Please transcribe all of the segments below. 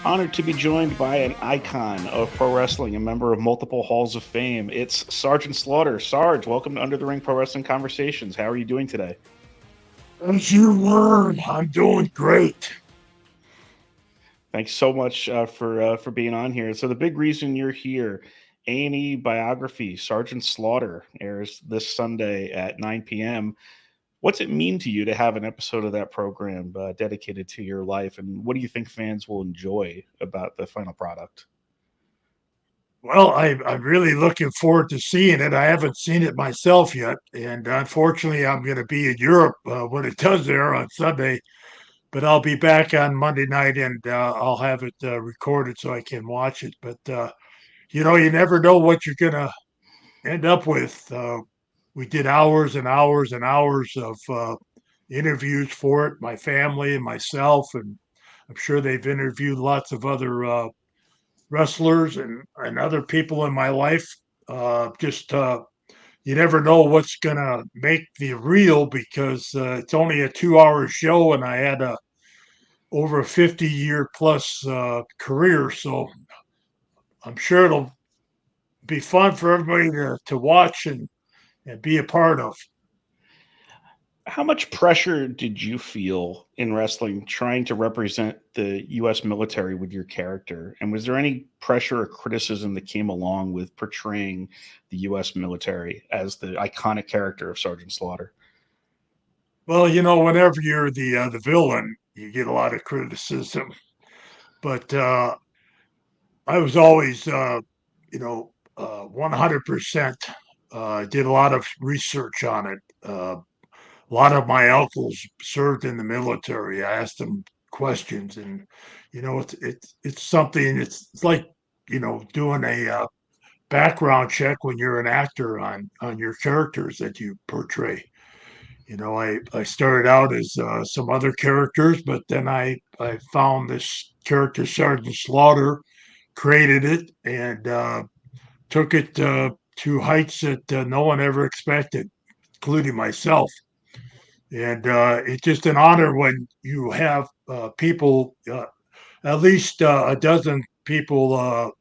Honored to be joined by an icon of pro wrestling, a member of multiple halls of fame. It's Sergeant Slaughter. Sarge, welcome to Under the Ring Pro Wrestling Conversations. How are you doing today? As you learn, I'm doing great. Thanks so much for being on here. So the big reason you're here, A&E Biography, Sergeant Slaughter airs this Sunday at 9 p.m. What's it mean to you to have an episode of that program dedicated to your life, and what do you think fans will enjoy about the final product? Well, I'm really looking forward to seeing it. I haven't seen it myself yet, and unfortunately, I'm going to be in Europe when it does air on Sunday. But I'll be back on Monday night, and I'll have it recorded so I can watch it. But you never know what you're going to end up with. We did hours and hours and hours of interviews for it, my family and myself, and I'm sure they've interviewed lots of other wrestlers and other people in my life. Just You never know what's gonna make the reel because it's only a 2 hour show, and I had a over a 50-year plus career, so I'm sure it'll be fun for everybody to watch and be a part of. How much pressure did you feel in wrestling trying to represent the US military with your character? And was there any pressure or criticism that came along with portraying the US military as the iconic character of Sergeant Slaughter? Well, whenever you're the villain, you get a lot of criticism, but I was always, 100%. Did a lot of research on it. A lot of my uncles served in the military. I asked them questions, and it's something. It's like doing a background check when you're an actor on your characters that you portray. I started out as some other characters, but then I found this character, Sergeant Slaughter, created it, and took it to heights that no one ever expected, including myself. And it's just an honor when you have people, at least a dozen people,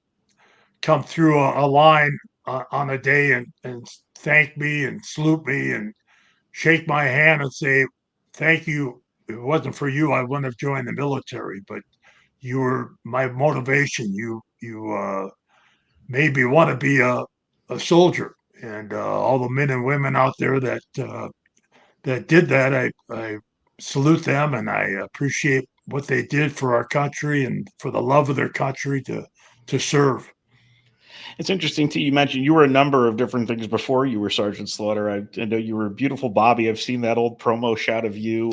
come through a line on a day and thank me and salute me and shake my hand and say, thank you. If it wasn't for you, I wouldn't have joined the military, but you were my motivation. You made me want to be a soldier. And all the men and women out there that did that, I salute them and I appreciate what they did for our country and for the love of their country to serve. It's interesting too. You mentioned you were a number of different things before you were Sergeant Slaughter. I know you were a beautiful Bobby. I've seen that old promo shot of you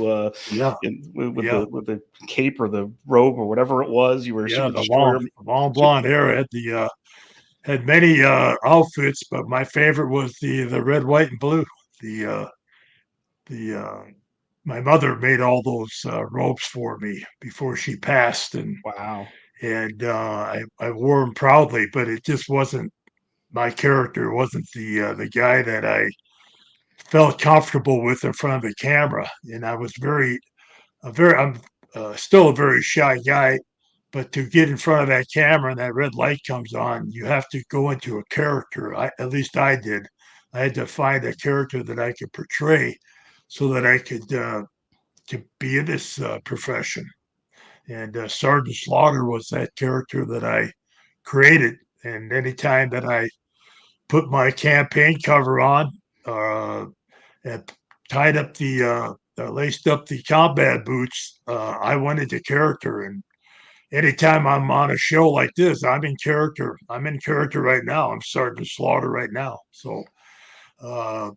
Yeah, with yeah, the cape or the robe or whatever it was. You were yeah. Super The Destroyer. long blonde hair had many outfits, but my favorite was the red, white, and blue. The the My mother made all those robes for me before she passed, Wow. and I wore them proudly. But it just wasn't my character. It wasn't the guy that I felt comfortable with in front of the camera. And I was I'm still a very shy guy, but to get in front of that camera and that red light comes on, you have to go into a character. At least I did. I had to find a character that I could portray so that I could to be in this profession. And Sergeant Slaughter was that character that I created. And anytime that I put my campaign cover on, uh, and tied up laced up the combat boots, I went into character. And anytime I'm on a show like this, I'm in character. I'm in character right now. I'm Sergeant Slaughter right now. So uh,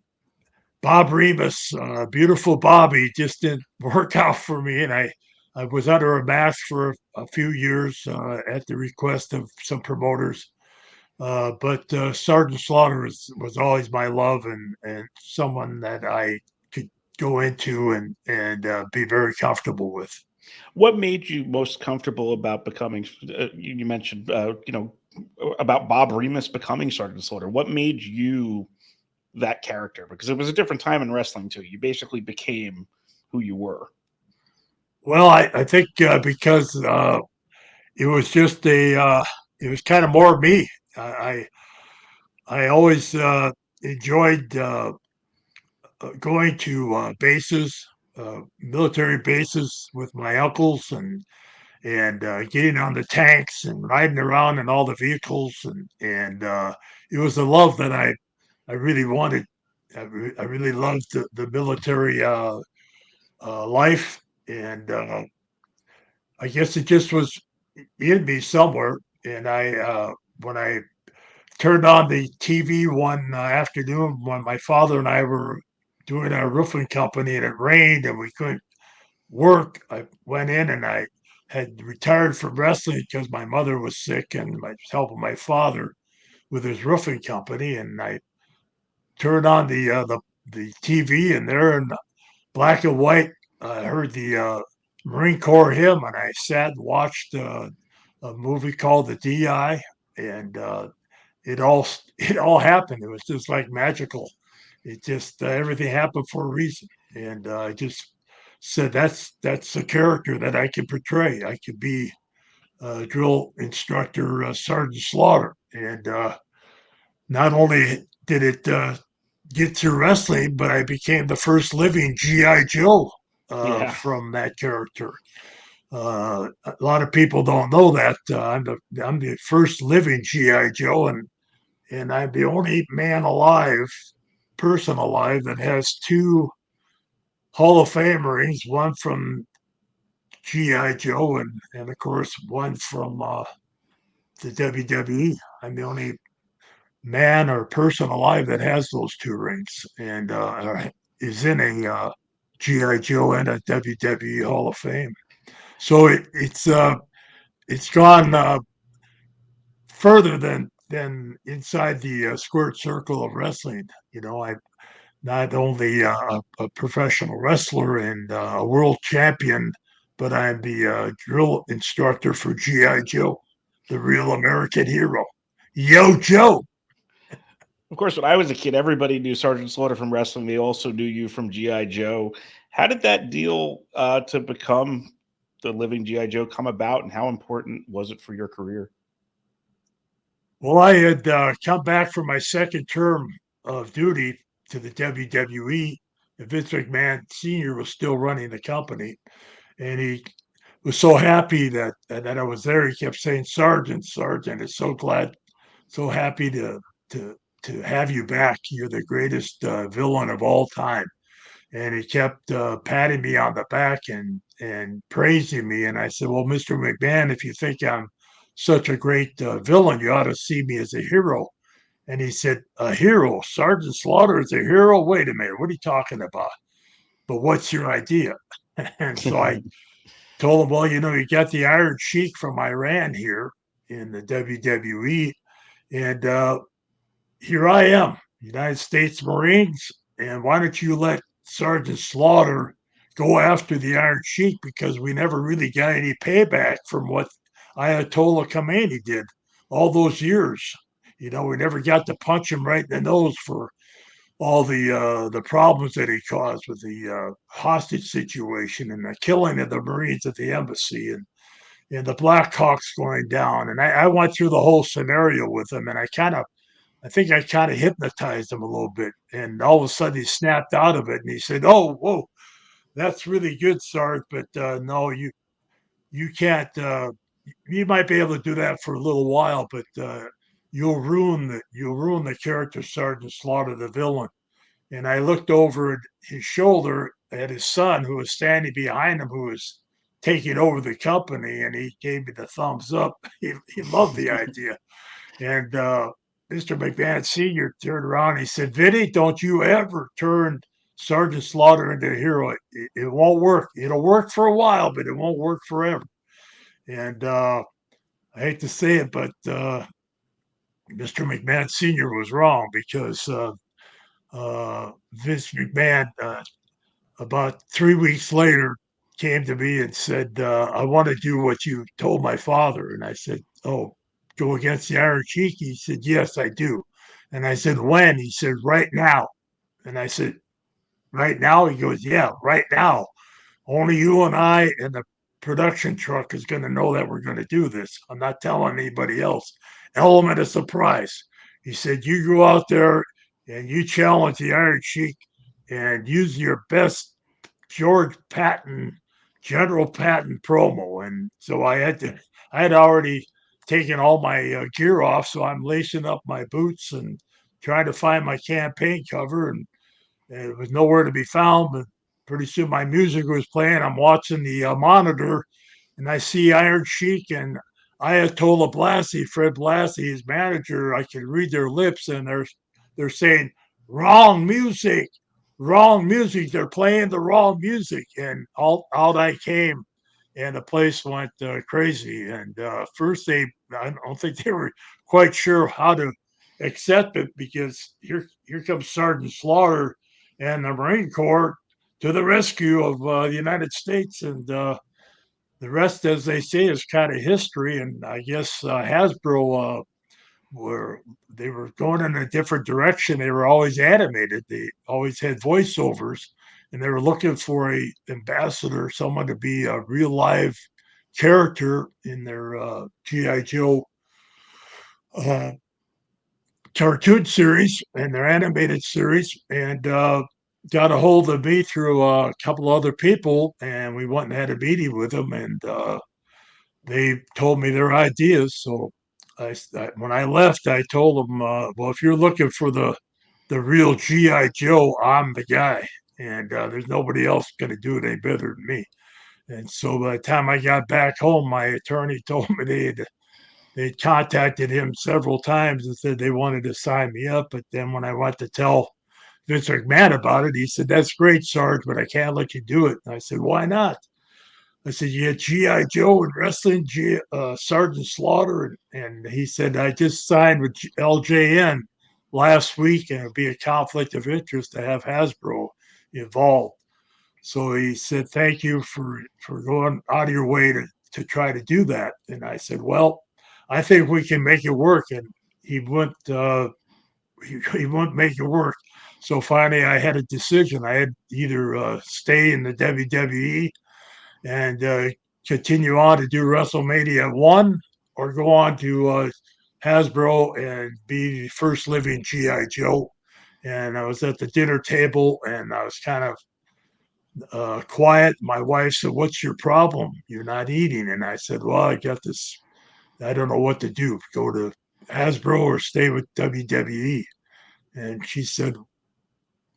Bob Remus, beautiful Bobby, just didn't work out for me, and I was under a mask for a few years at the request of some promoters. But Sergeant Slaughter was always my love and someone that I could go into and be very comfortable with. What made you most comfortable about becoming? You mentioned, about Bob Remus becoming Sergeant Slaughter. What made you that character? Because it was a different time in wrestling too. You basically became who you were. Well, I think because it was just it was kind of more me. I always enjoyed going to bases, military bases with my uncles, and getting on the tanks and riding around in all the vehicles, and it was a love that I really wanted. I really loved the military life, and I guess it just was in me somewhere. And when I turned on the TV one afternoon when my father and I were doing our roofing company and it rained and we couldn't work, I went in and I had retired from wrestling because my mother was sick and I was helping my father with his roofing company. And I turned on the TV, and there in black and white, I heard the Marine Corps hymn, and I sat and watched a movie called The DI, and it all it all happened. It was just like magical. It just everything happened for a reason, and I just said that's a character that I can portray. I could be drill instructor Sergeant Slaughter, and not only did it get to wrestling, but I became the first living GI Joe Yeah. from that character. A lot of people don't know that I'm the first living GI Joe, and I'm the only man alive, person alive that has two Hall of Fame rings, one from GI Joe, and of course one from the WWE. I'm the only man or person alive that has those two rings and is in a GI Joe and a WWE Hall of Fame. So it's gone further than inside the squared circle of wrestling. You know, I'm not only a professional wrestler and a world champion, but I'm the drill instructor for GI Joe, the real American hero. Yo, Joe. Of course, when I was a kid, everybody knew Sergeant Slaughter from wrestling. They also knew you from GI Joe. How did that deal to become the living GI Joe come about, and how important was it for your career? Well, I had come back from my second term of duty to the WWE. And Vince McMahon Sr. was still running the company, and he was so happy that I was there. He kept saying, "Sergeant, Sergeant, it's so glad, so happy to to have you back. You're the greatest villain of all time." And he kept patting me on the back and praising me. And I said, "Well, Mr. McMahon, if you think I'm such a great villain, you ought to see me as a hero." And he said, "A hero? Sergeant Slaughter is a hero? Wait a minute, what are you talking about? But what's your idea?" And so I told him, "Well, you got the Iron Sheik from Iran here in the WWE, and here I am, United States Marines, and why don't you let Sergeant Slaughter go after the Iron Sheik because we never really got any payback from what Ayatollah Khomeini did all those years. We never got to punch him right in the nose for all the problems that he caused with the hostage situation and the killing of the Marines at the embassy and the Blackhawks going down. And I went through the whole scenario with him, and I think I kind of hypnotized him a little bit. And all of a sudden he snapped out of it and he said, "Oh, whoa, that's really good, Sarge, but no, you can't. You might be able to do that for a little while, but you'll ruin the character Sergeant Slaughter, the villain." And I looked over at his shoulder at his son, who was standing behind him, who was taking over the company, and he gave me the thumbs up. He loved the idea. And Mr. McMahon Sr. turned around and he said, "Vinny, don't you ever turn Sergeant Slaughter into a hero. It won't work. It'll work for a while, but it won't work forever." And I hate to say it, but Mr. McMahon Sr. was wrong because Vince McMahon, about 3 weeks later, came to me and said, "I want to do what you told my father." And I said, "Oh, go against the Iron Sheik?" He said, "Yes, I do." And I said, "When?" He said, "Right now." And I said, "Right now?" He goes, "Yeah, right now. Only you and I and the production truck is going to know that we're going to do this. I'm not telling anybody else. Element of surprise. He said, you go out there and you challenge the Iron Sheik and use your best George Patton, General Patton promo. And so I had already taken all my gear off. So I'm lacing up my boots and trying to find my campaign cover. And it was nowhere to be found. But pretty soon my music was playing. I'm watching the monitor and I see Iron Sheik and Ayatollah Blassie, Fred Blassie, his manager. I can read their lips, and they're saying wrong music, wrong music. They're playing the wrong music, and out I came, and the place went crazy. And first, I don't think they were quite sure how to accept it because here comes Sergeant Slaughter and the Marine Corps to the rescue of the United States, and the rest, as they say, is kind of history. And I guess Hasbro were they were going in a different direction. They were always animated. They always had voiceovers, and they were looking for a ambassador, someone to be a real live character in their GI Joe uh, cartoon series and their animated series, and got a hold of me through a couple other people, and we went and had a meeting with them, and they told me their ideas. So when I left, I told them, well, if you're looking for the real GI Joe, I'm the guy, and there's nobody else going to do it any better than me. And so by the time I got back home, my attorney told me they'd contacted him several times and said they wanted to sign me up. But then when I went to tell Vince McMahon about it, he said, "That's great, Sarge, but I can't let you do it." And I said, "Why not?" I said, "You had G.I. Joe and wrestling, Sergeant Slaughter." And he said, "I just signed with LJN last week, and it'd be a conflict of interest to have Hasbro involved." So he said, "Thank you for going out of your way to try to do that." And I said, "Well, I think we can make it work." And he wouldn't, he wouldn't make it work. So finally, I had a decision. I had either stay in the WWE and continue on to do WrestleMania 1 or go on to Hasbro and be the first living G.I. Joe. And I was at the dinner table and I was kind of quiet. My wife said, "What's your problem? You're not eating." And I said, "Well, I got this. I don't know what to do. Go to Hasbro or stay with WWE." And she said,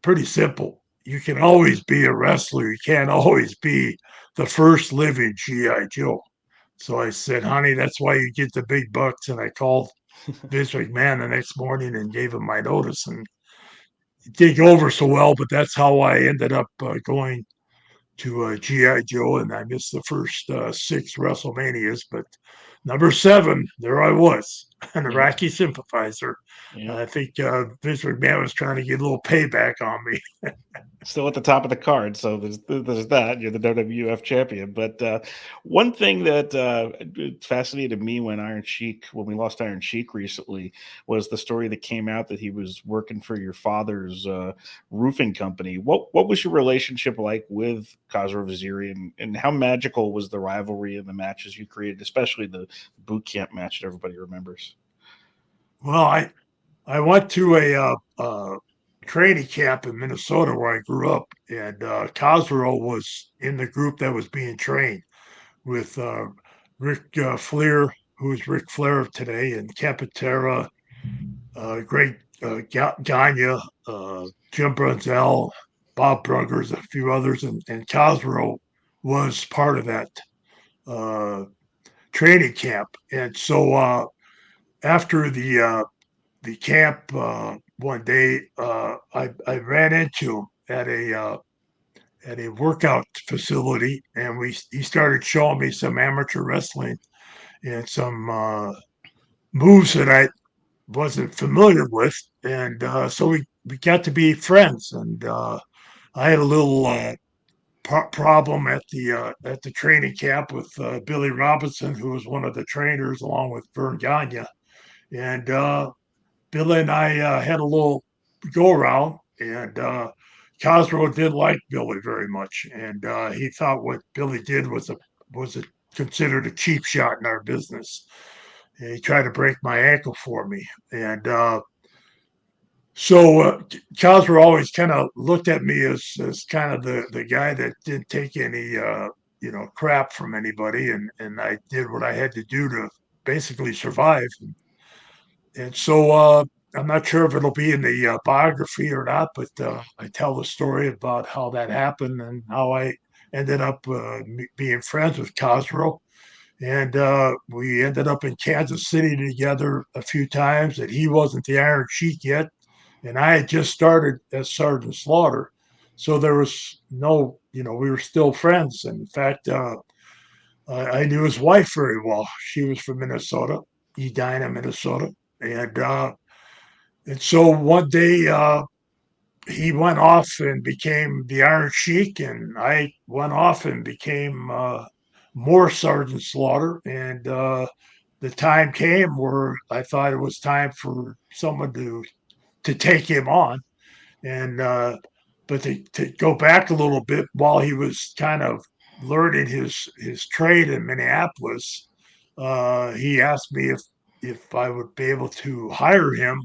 "Pretty simple. You can always be a wrestler. You can't always be the first living G.I. Joe." So I said, "Honey, that's why you get the big bucks." And I called Vince McMahon the next morning and gave him my notice. And it didn't go over so well, but that's how I ended up going to GI Joe, and I missed the first six WrestleManias, but number seven, there I was, an Yeah, Iraqi sympathizer. yeah. I think Vince McMahon was trying to get a little payback on me. Still at the top of the card, so there's that. You're the WWF champion. But one thing that fascinated me when we lost Iron Sheik recently, was the story that came out that he was working for your father's roofing company. What was your relationship like with Khosrow Vaziri, and how magical was the rivalry and the matches you created, especially the boot camp match that everybody remembers? Well, I went to a training camp in Minnesota where I grew up, and Cosgrove was in the group that was being trained with Rick Flair, who's Rick Flair today, and Capatera, great Gagne, Jim Brunzell, Bob Bruggers, a few others, and Cosgrove was part of that uh, training camp. And so after the camp one day, I ran into him at a workout facility, and we he started showing me some amateur wrestling and some moves that I wasn't familiar with, and so we got to be friends. And I had a little problem at the training camp with Billy Robinson, who was one of the trainers, along with Vern Gagne, and Billy and I had a little go around, and Cosgrove didn't like Billy very much, and he thought what Billy did was was considered a cheap shot in our business. And he tried to break my ankle for me, and Cosmer always kind of looked at me as kind of the guy that didn't take any crap from anybody, and I did what I had to do to basically survive. And so I'm not sure if it'll be in the biography or not, but I tell the story about how that happened and how I ended up being friends with Cosgrove. And we ended up in Kansas City together a few times. And he wasn't the Iron Sheik yet, and I had just started as Sergeant Slaughter. So there was no, we were still friends. And in fact, I knew his wife very well. She was from Minnesota, Edina, Minnesota, and so one day he went off and became the Iron Sheik, and I went off and became more Sergeant Slaughter. And the time came where I thought it was time for someone to take him on. And but to go back a little bit, while he was kind of learning his trade in Minneapolis, he asked me if I would be able to hire him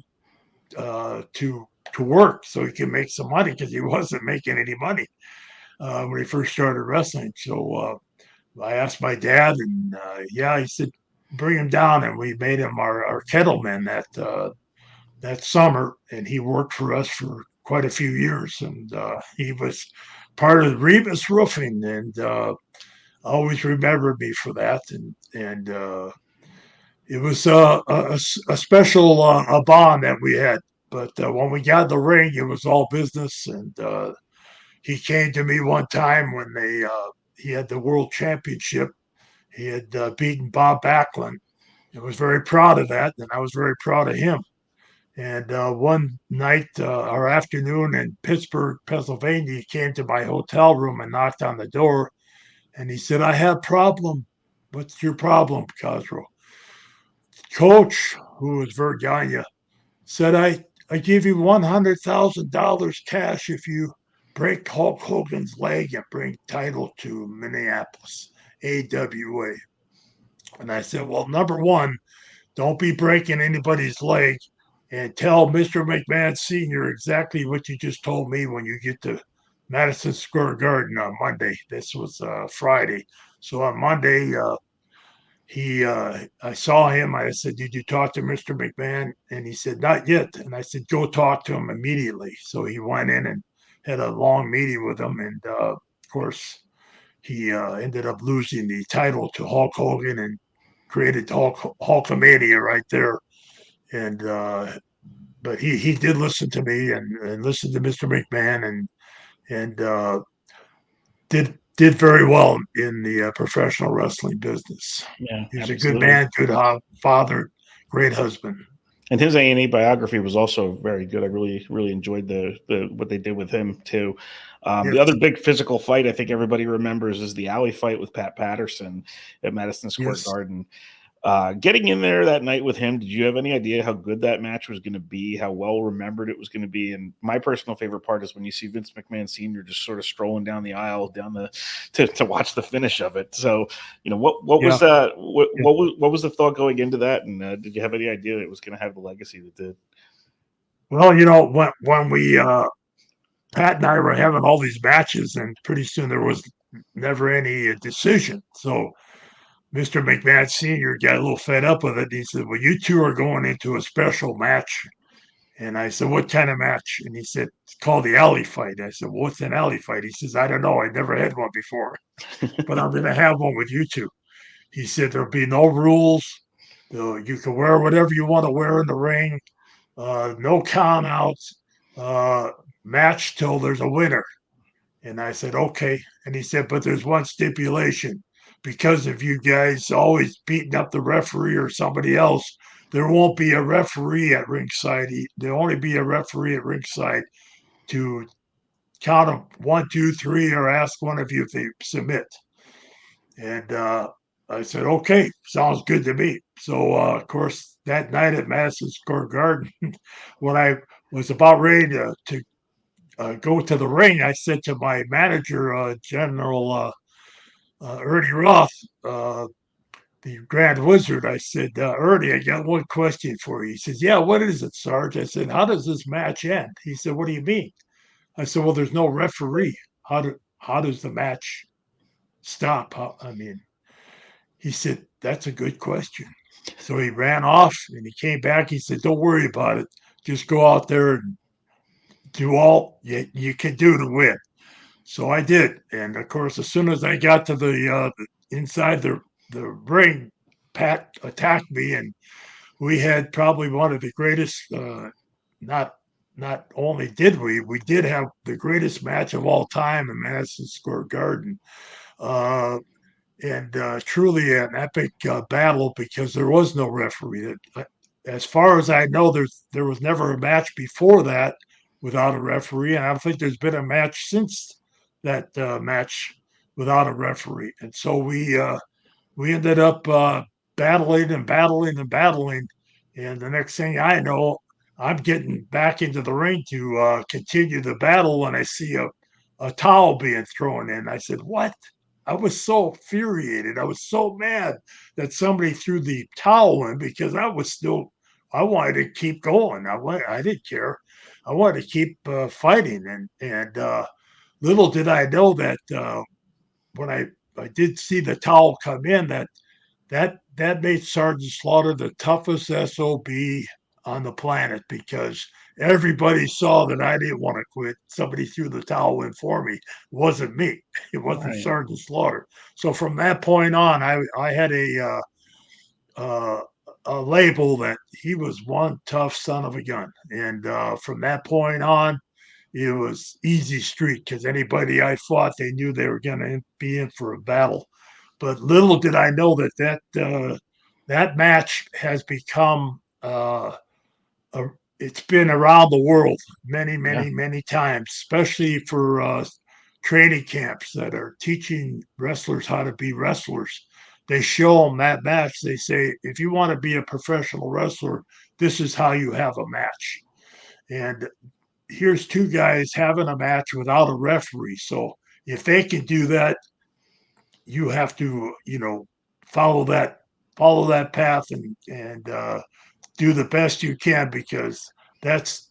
to work so he could make some money because he wasn't making any money when he first started wrestling. So I asked my dad, and yeah, he said bring him down, and we made him our kettleman that summer, and he worked for us for quite a few years, and he was part of Rebus Roofing, and always remembered me for that, and it was a special a bond that we had. But when we got in the ring, it was all business, and he came to me one time when he had the world championship. He had beaten Bob Backlund, and was very proud of that, and I was very proud of him. And one night or afternoon in Pittsburgh, Pennsylvania, he came to my hotel room and knocked on the door. And he said, I have a problem. What's your problem, Cosgrove? Coach, who was Vergania, said, I give you $100,000 cash if you break Hulk Hogan's leg and bring title to Minneapolis, AWA. And I said, well, number one, don't be breaking anybody's leg, and tell Mr. McMahon Sr. exactly what you just told me when you get to Madison Square Garden on Monday. This was Friday. So on Monday, I saw him. I said, did you talk to Mr. McMahon? And he said, not yet. And I said, go talk to him immediately. So he went in and had a long meeting with him. And of course, he ended up losing the title to Hulk Hogan and created Hulkamania right there. And but he did listen to me and listen to Mr. McMahon and did very well in the professional wrestling business. Yeah, He was a good absolutely. man, good father, great husband. And his A&E biography was also very good. I really enjoyed the what they did with him too. The Yes, other big physical fight I think everybody remembers is the alley fight with Pat Patterson at Madison Square yes. Garden. Getting in there that night with him, did you have any idea how good that match was going to be? How well remembered it was going to be? And my personal favorite part is when you see Vince McMahon Sr. just sort of strolling down the aisle, down the to watch the finish of it. So, what Yeah. was that? Yeah. What was the thought going into that? And did you have any idea it was going to have the legacy that did? Well, when we Pat and I were having all these matches, and pretty soon there was never any decision. So Mr. McMahon Sr. got a little fed up with it. He said, well, you two are going into a special match. And I said, what kind of match? And he said, it's called the alley fight. I said, well, what's an alley fight? He says, I don't know. I never had one before, but I'm going to have one with you two. He said, there'll be no rules. You can wear whatever you want to wear in the ring. No count outs. Uh, Match till there's a winner. And I said, okay. And he said, but there's one stipulation. Because of you guys always beating up the referee or somebody else, there won't be a referee at ringside. There'll only be a referee at ringside to count them 1, 2, 3, or ask one of you if they submit. And I said, okay, sounds good to me. So, of course, that night at Madison Square Garden, when I was about ready to go to the ring, I said to my manager, General Ernie Roth, the Grand Wizard. I said, Ernie, I got one question for you. He says, yeah, what is it, Sarge? I said, how does this match end? He said, what do you mean? I said, well, there's no referee. How does the match stop? I mean, he said, that's a good question. So he ran off and he came back. He said, don't worry about it. Just go out there and do all you can do to win. So I did. And of course, as soon as I got to the inside the ring, Pat attacked me, and we had probably one of the greatest. Not not only did we did have the greatest match of all time in Madison Square Garden. Uh, and truly an epic battle because there was no referee. As far as I know, there was never a match before that without a referee, and I don't think there's been a match since that match without a referee. And so we ended up battling and battling and battling. And the next thing I know, I'm getting back into the ring to continue the battle, and I see a towel being thrown in. I said, "What?" I was so infuriated. I was so mad that somebody threw the towel in because I wanted to keep going. I didn't care. I wanted to keep fighting. And little did I know that when I did see the towel come in, that made Sergeant Slaughter the toughest SOB on the planet because everybody saw that I didn't want to quit. Somebody threw the towel in for me. It wasn't me. It wasn't Right. Sergeant Slaughter. So from that point on, I had uh, a label that he was one tough son of a gun, and from that point on, it was easy street because anybody I fought, they knew they were going to be in for a battle. But little did I know that match has become it's been around the world many, Yeah. many, many times, especially for training camps that are teaching wrestlers how to be wrestlers. They show them that match. They say, if you want to be a professional wrestler, this is how you have a match. And here's two guys having a match without a referee. So if they can do that, you have to, follow that follow that path and do the best you can because that's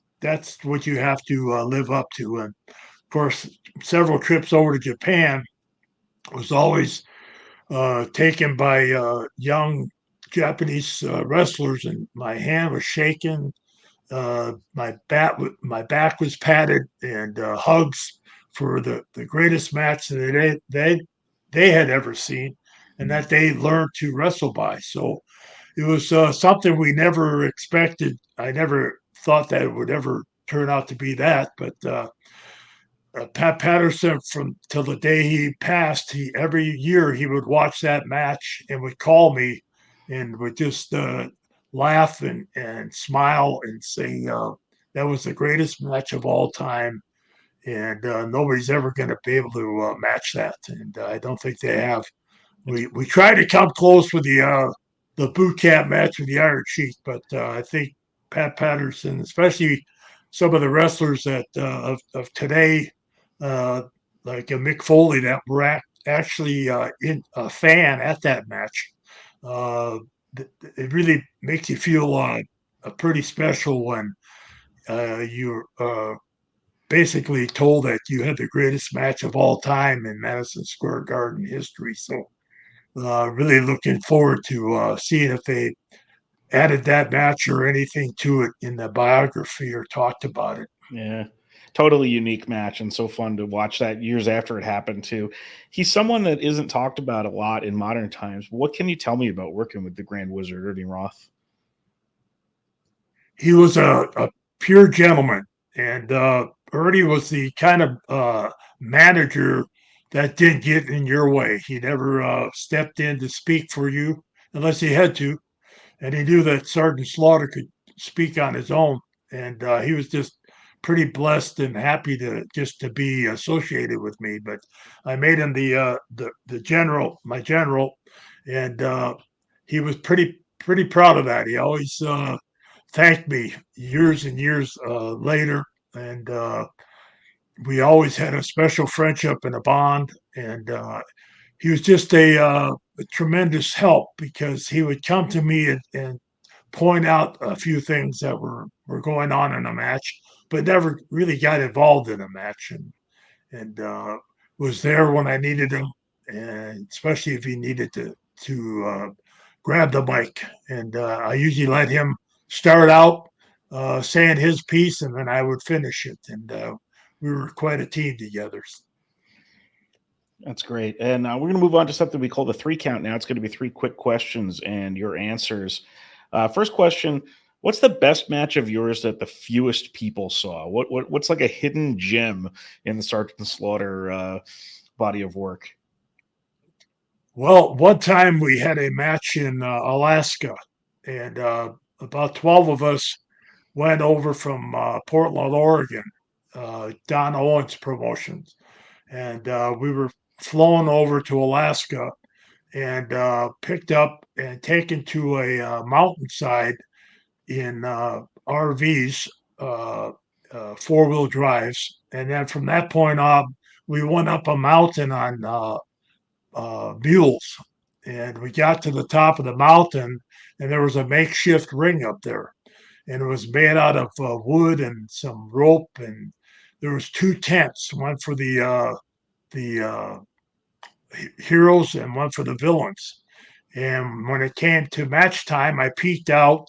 what you have to live up to. And of course, several trips over to Japan was always taken by young Japanese wrestlers, and my hand was shaking. My back was padded, and hugs for the greatest match that they had ever seen, and that they learned to wrestle by. So it was something we never expected. I never thought that it would ever turn out to be that, but Pat Patterson, from till the day he passed, he every year he would watch that match and would call me and would just laugh and smile and say that was the greatest match of all time, and nobody's ever going to be able to match that, and I don't think they have. It's We tried to come close with the boot camp match with the Iron Sheik, but I think Pat Patterson, especially some of the wrestlers of today, uh, like Mick Foley, that were actually in a fan at that match. Uh, it really makes you feel pretty special when you're basically told that you had the greatest match of all time in Madison Square Garden history. So really looking forward to seeing if they added that match or anything to it in the biography or talked about it. Yeah. Totally unique match and so fun to watch that years after it happened too. He's someone that isn't talked about a lot in modern times. What can you tell me about working with the Grand Wizard, Ernie Roth? He was a pure gentleman, and Ernie was the kind of manager that didn't get in your way. He never stepped in to speak for you unless he had to, and he knew that Sergeant Slaughter could speak on his own, and he was just pretty blessed and happy to just to be associated with me. But I made him the general, my general, and he was pretty proud of that. He always thanked me years and years later, and we always had a special friendship and a bond, and he was just a tremendous help because he would come to me and point out a few things that were going on in a match, but never really got involved in a match, and was there when I needed him, and especially if he needed to grab the mic. And I usually let him start out saying his piece, and then I would finish it. And we were quite a team together. That's great. And we're going to move on to something we call the three count now. It's going to be three quick questions and your answers. First question: what's the best match of yours that the fewest people saw? What's like a hidden gem in the Sergeant Slaughter body of work? Well, one time we had a match in Alaska, and about 12 of us went over from Portland, Oregon, Don Owens Promotions, and we were flown over to Alaska and picked up and taken to a mountainside in RVs, uh, four-wheel drives, and then from that point on, we went up a mountain on mules, and we got to the top of the mountain, and there was a makeshift ring up there, and it was made out of wood and some rope, and there was two tents, one for the heroes and one for the villains. And when it came to match time, I peeked out.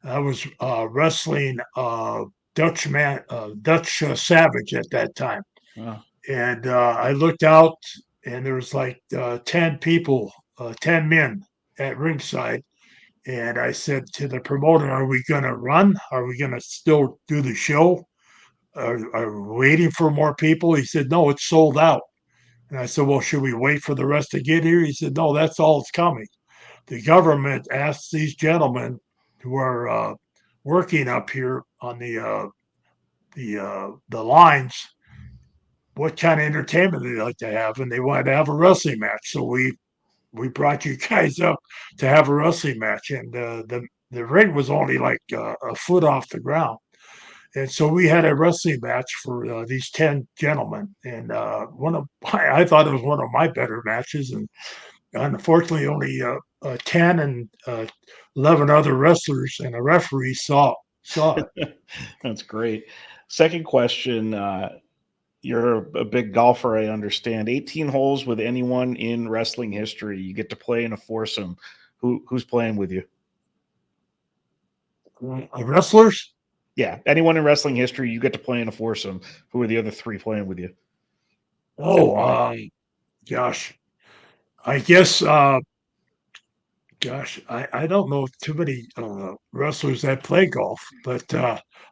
I was wrestling Dutch Savage at that time, Wow. and I looked out, and there was like 10 people, 10 men at ringside. And I said to the promoter, "Are we going to run? Are we going to still do the show? Are we waiting for more people?" He said, "No, it's sold out." And I said, "Well, should we wait for the rest to get here?" He said, "No, that's all it's coming. The government asked these gentlemen who are working up here on the lines what kind of entertainment they like to have, and they wanted to have a wrestling match. So we brought you guys up to have a wrestling match, and the ring was only like a foot off the ground." And so we had a wrestling match for these 10 gentlemen. And I thought it was one of my better matches. And unfortunately, only 10 and 11 other wrestlers and a referee saw it. That's great. Second question: you're a big golfer, I understand. 18 holes with anyone in wrestling history. You get to play in a foursome. Who's playing with you? Wrestlers? Yeah, anyone in wrestling history, you get to play in a foursome. Who are the other three playing with you, and Oh, why? gosh. I guess, I don't know too many wrestlers that play golf, but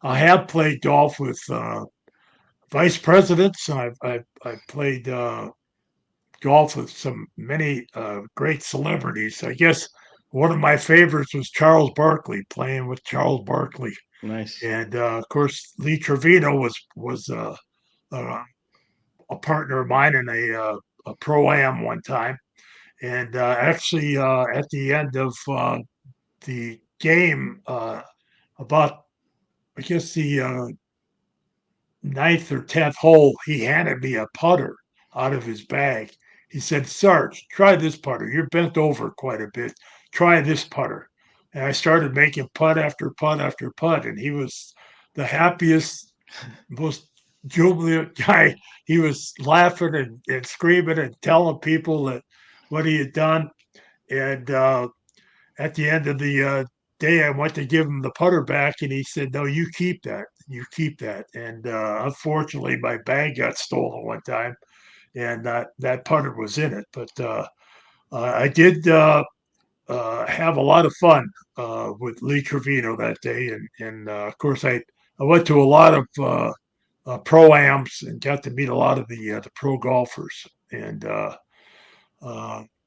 I have played golf with vice presidents. I've played golf with some many great celebrities. I guess one of my favorites was Charles Barkley, playing with Charles Barkley, Nice. and of course Lee Trevino was uh, a partner of mine in a pro am one time, and actually at the end of the game, about I guess the ninth or 10th hole, he handed me a putter out of his bag. He said, "Sarge, try this putter. You're bent over quite a bit. Try this putter." And I started making putt after putt after putt. And he was the happiest, most jubilant guy. He was laughing and screaming and telling people that what he had done. And at the end of the day, I went to give him the putter back, and he said, "No, you keep that. You keep that." And unfortunately, my bag got stolen one time, and that putter was in it. But I did have a lot of fun with Lee Trevino that day, and of course, I went to a lot of pro ams and got to meet a lot of the pro golfers. And uh,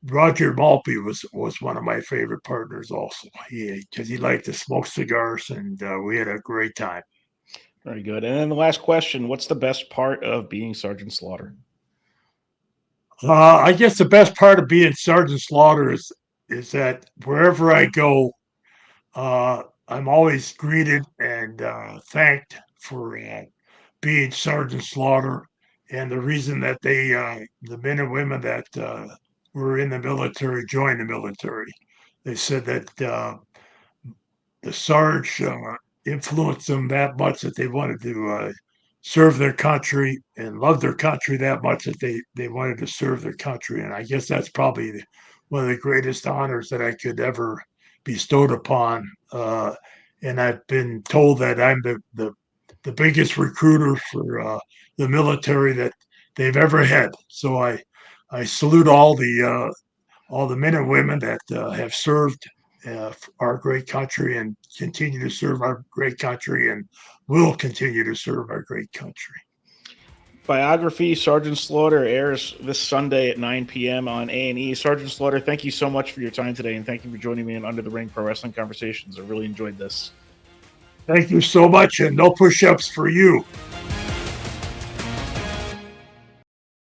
Roger Maltby was one of my favorite partners also. Because he liked to smoke cigars, and we had a great time. Very good. And then the last question: what's the best part of being Sergeant Slaughter? I guess the best part of being Sergeant Slaughter is that wherever I go, I'm always greeted and thanked for being Sergeant Slaughter, and the reason that the men and women that were in the military joined the military. They said that the Sarge influenced them that much that they wanted to serve their country and love their country that much that they wanted to serve their country. And I guess that's probably one of the greatest honors that I could ever bestowed upon. And I've been told that I'm the biggest recruiter for the military that they've ever had. So I salute all the men and women that have served our great country and continue to serve our great country and will continue to serve our great country. Biography Sergeant Slaughter airs this Sunday at 9 p.m. on A&E. Sergeant Slaughter, thank you so much for your time today, and thank you for joining me in Under the Ring Pro Wrestling Conversations. I really enjoyed this. Thank you so much, and no push-ups for you.